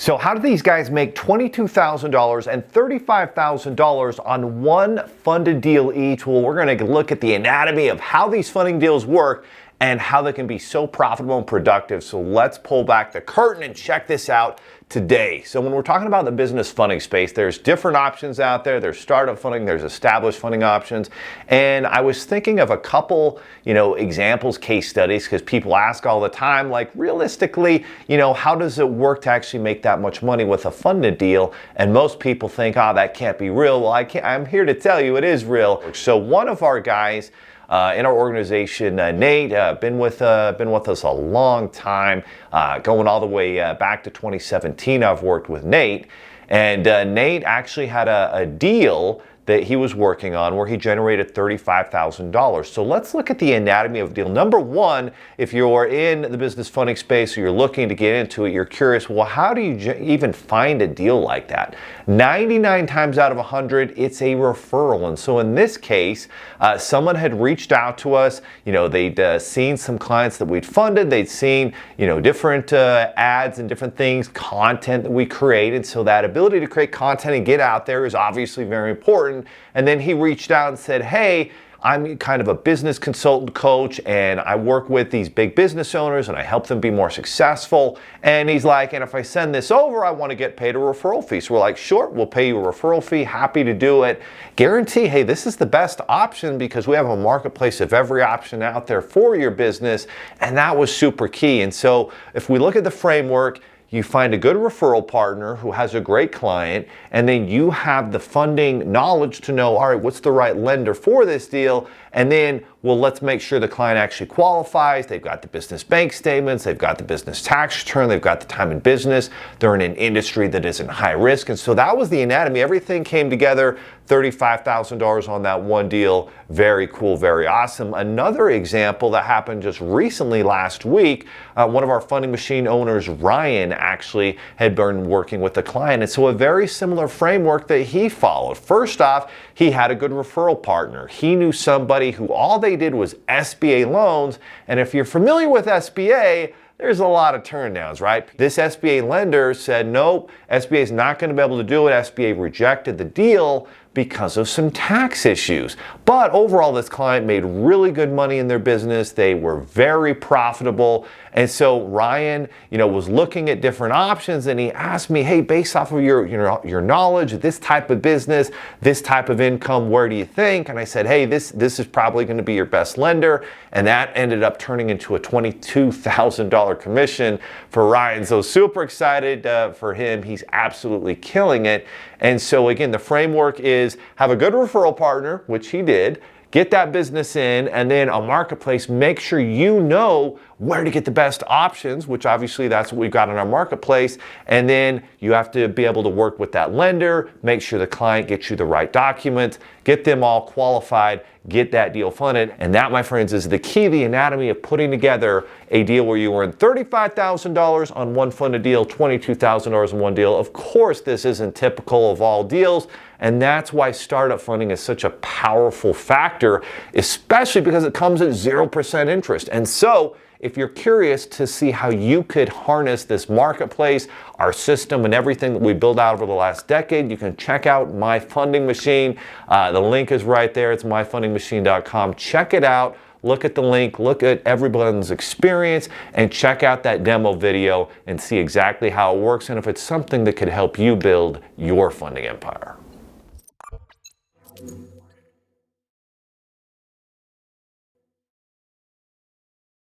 So how do these guys make $22,000 and $35,000 on one funded deal each? Well, we're going to look at the anatomy of how these funding deals work and how they can be so profitable and productive. So let's pull back the curtain and check this out today. So when we're talking about the business funding space, there's different options out there. There's startup funding, there's established funding options. And I was thinking of a couple, examples, case studies, because people ask all the time, like realistically, how does it work to actually make that much money with a funded deal? And most people think, oh, that can't be real. Well, I'm here to tell you it is real. So one of our guys in our organization, Nate, been with us a long time, going all the way back to 2017. I've worked with Nate, and Nate actually had a deal that he was working on where he generated $35,000. So let's look at the anatomy of a deal. Number one, if you're in the business funding space or you're looking to get into it, you're curious, well, how do you even find a deal like that? 99 times out of 100, it's a referral. And so in this case, someone had reached out to us. They'd seen some clients that we'd funded. They'd seen, different ads and different things, content that we created. So that ability to create content and get out there is obviously very important. And then he reached out and said, hey, I'm kind of a business consultant coach and I work with these big business owners and I help them be more successful. And he's like, and if I send this over, I want to get paid a referral fee. So we're like, sure, we'll pay you a referral fee. Happy to do it. Guarantee, hey, this is the best option because we have a marketplace of every option out there for your business. And that was super key. And so if we look at the framework, you find a good referral partner who has a great client, and then you have the funding knowledge to know, all right, what's the right lender for this deal? And then, well, let's make sure the client actually qualifies. They've got the business bank statements, they've got the business tax return, they've got the time in business, they're in an industry that isn't high risk. And so that was the anatomy. Everything came together, $35,000 on that one deal. Very cool, very awesome. Another example that happened just recently last week, one of our funding machine owners, Ryan, actually had been working with the client. And so a very similar framework that he followed. First off, he had a good referral partner. He knew somebody who all they did was SBA loans. And if you're familiar with SBA, there's a lot of turndowns, right? This SBA lender said, nope, SBA is not going to be able to do it. SBA rejected the deal because of some tax issues. But overall, this client made really good money in their business. They were very profitable. And so Ryan, was looking at different options, and he asked me, hey, based off of your knowledge, this type of business, this type of income, where do you think? And I said, hey, this is probably going to be your best lender. And that ended up turning into a $22,000 commission for Ryan. So super excited for him. He's absolutely killing it. And so again, the framework is have a good referral partner, which he did, get that business in, and then a marketplace, make sure you know where to get the best options, which obviously that's what we've got in our marketplace. And then you have to be able to work with that lender, make sure the client gets you the right documents, get them all qualified, get that deal funded. And that, my friends, is the key, the anatomy of putting together a deal where you earn $35,000 on one funded deal, $22,000 in one deal. Of course, this isn't typical of all deals. And that's why startup funding is such a powerful factor, especially because it comes at 0% interest. And so if you're curious to see how you could harness this marketplace, our system, and everything that we built out over the last decade, you can check out My Funding Machine. The link is right there. It's myfundingmachine.com. Check it out. Look at the link, look at everyone's experience, and check out that demo video and see exactly how it works and if it's something that could help you build your funding empire.